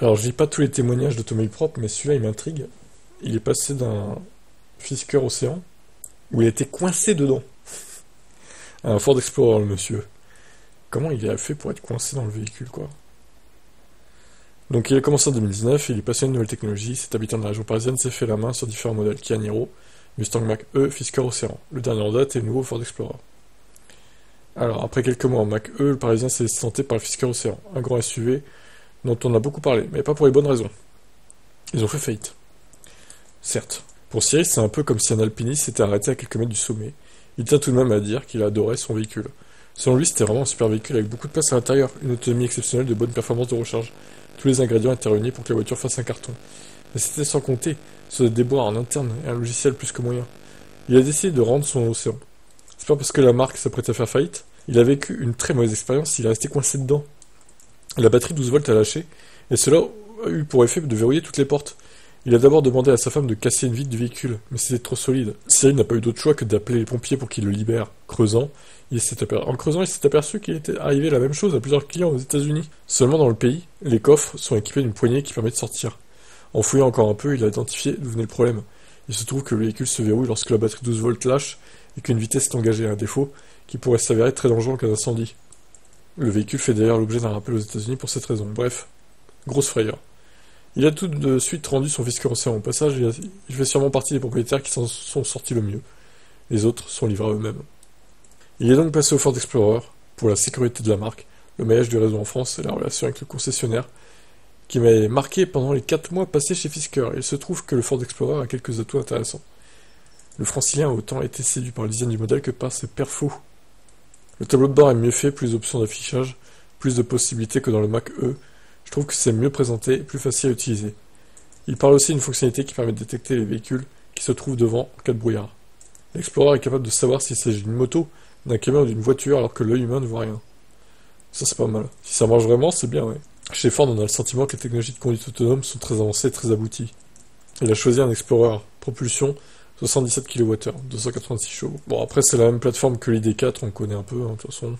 Alors, je lis pas tous les témoignages d'automobile propre, mais celui-là, il m'intrigue. Il est passé d'un Fisker Océan, où il était coincé dedans, à un Ford Explorer, le monsieur. Comment il a fait pour être coincé dans le véhicule, quoi? Donc, il a commencé en 2019, il est passionné de nouvelles technologies, cet habitant de la région parisienne s'est fait la main sur différents modèles Kia Niro, Mustang Mach-E, Fisker Océan. Le dernier en date est le nouveau Ford Explorer. Alors, après quelques mois en Mach-E, le parisien s'est laissé tenter par le Fisker Océan, un grand SUV dont on a beaucoup parlé, mais pas pour les bonnes raisons. Ils ont fait faillite. Certes. Pour Cyril, c'est un peu comme si un alpiniste s'était arrêté à quelques mètres du sommet. Il tient tout de même à dire qu'il adorait son véhicule. Selon lui, c'était vraiment un super véhicule avec beaucoup de place à l'intérieur, une autonomie exceptionnelle, de bonnes performances de recharge. Tous les ingrédients étaient réunis pour que la voiture fasse un carton. Mais c'était sans compter sur des déboires en interne et un logiciel plus que moyen. Il a décidé de rendre son océan. C'est pas parce que la marque s'apprête à faire faillite. Il a vécu une très mauvaise expérience, il est resté coincé dedans. La batterie 12 volts a lâché, et cela a eu pour effet de verrouiller toutes les portes. Il a d'abord demandé à sa femme de casser une vitre du véhicule, mais c'était trop solide. Cyril n'a pas eu d'autre choix que d'appeler les pompiers pour qu'ils le libèrent. Creusant, en creusant, il s'est aperçu qu'il était arrivé la même chose à plusieurs clients aux États-Unis. Seulement dans le pays, les coffres sont équipés d'une poignée qui permet de sortir. En fouillant encore un peu, il a identifié d'où venait le problème. Il se trouve que le véhicule se verrouille lorsque la batterie 12 volts lâche et qu'une vitesse est engagée, un défaut qui pourrait s'avérer très dangereux en cas d'incendie. Le véhicule fait d'ailleurs l'objet d'un rappel aux États-Unis pour cette raison. Bref, grosse frayeur. Il a tout de suite rendu son Fisker Océan. Au passage, il fait sûrement partie des propriétaires qui s'en sont sortis le mieux. Les autres sont livrés à eux-mêmes. Il est donc passé au Ford Explorer, pour la sécurité de la marque, le maillage du réseau en France et la relation avec le concessionnaire, qui m'avait marqué pendant les 4 mois passés chez Fisker. Il se trouve que le Ford Explorer a quelques atouts intéressants. Le francilien a autant été séduit par le design du modèle que par ses perfos. Le tableau de bord est mieux fait, plus d'options d'affichage, plus de possibilités que dans le Mach-E. Je trouve que c'est mieux présenté et plus facile à utiliser. Il parle aussi d'une fonctionnalité qui permet de détecter les véhicules qui se trouvent devant en cas de brouillard. L'Explorer est capable de savoir s'il s'agit d'une moto, d'un camion ou d'une voiture alors que l'œil humain ne voit rien. Ça c'est pas mal. Si ça marche vraiment, c'est bien, ouais. Chez Ford, on a le sentiment que les technologies de conduite autonome sont très avancées et très abouties. Il a choisi un Explorer propulsion 77 kWh, 286 chevaux. Bon, après, c'est la même plateforme que l'ID4, on connaît un peu, de toute façon.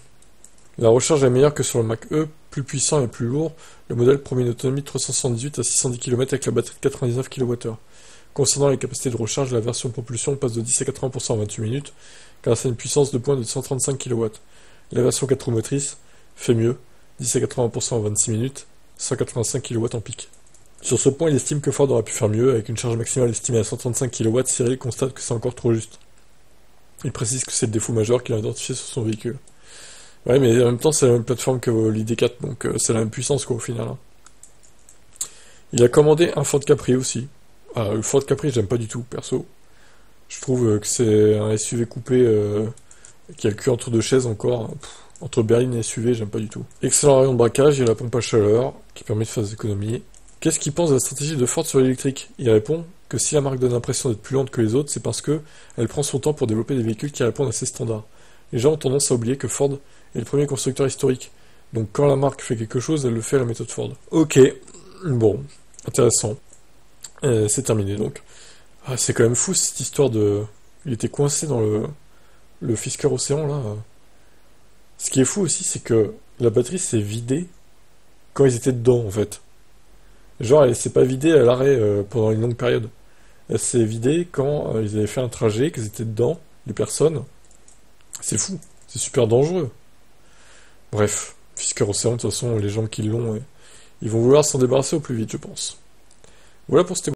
La recharge est meilleure que sur le Mach-E, plus puissant et plus lourd. Le modèle promet une autonomie de 378 à 610 km avec la batterie de 99 kWh. Concernant les capacités de recharge, la version propulsion passe de 10 à 80% en 28 minutes, grâce à une puissance de pointe de 135 kW. La version 4 roues motrices fait mieux, 10 à 80% en 26 minutes, 185 kW en pic. Sur ce point, il estime que Ford aurait pu faire mieux, avec une charge maximale estimée à 135 kW, Cyril constate que c'est encore trop juste. Il précise que c'est le défaut majeur qu'il a identifié sur son véhicule. Ouais, mais en même temps, c'est la même plateforme que l'ID4, donc c'est la même puissance, quoi, au final. Hein. Il a commandé un Ford Capri aussi. Ah, le Ford Capri, j'aime pas du tout, perso. Je trouve que c'est un SUV coupé qui a le cul entre deux chaises encore. Entre berline et SUV, j'aime pas du tout. Excellent rayon de braquage, il y a la pompe à chaleur qui permet de faire des économies. Qu'est-ce qu'il pense de la stratégie de Ford sur l'électrique? Il répond que si la marque donne l'impression d'être plus lente que les autres, c'est parce que elle prend son temps pour développer des véhicules qui répondent à ses standards. Les gens ont tendance à oublier que Ford est le premier constructeur historique. Donc quand la marque fait quelque chose, elle le fait à la méthode Ford. Ok, bon, intéressant. C'est terminé donc. Ah, c'est quand même fou cette histoire de... Il était coincé dans le Fisker Océan là. Ce qui est fou aussi, c'est que la batterie s'est vidée quand ils étaient dedans en fait. Genre elle s'est pas vidée à l'arrêt pendant une longue période. Elle s'est vidée quand ils avaient fait un trajet, qu'ils étaient dedans, les personnes. C'est fou, c'est super dangereux. Bref, Fisker Océan, de toute façon, les gens qui l'ont, ils vont vouloir s'en débarrasser au plus vite, je pense. Voilà pour cette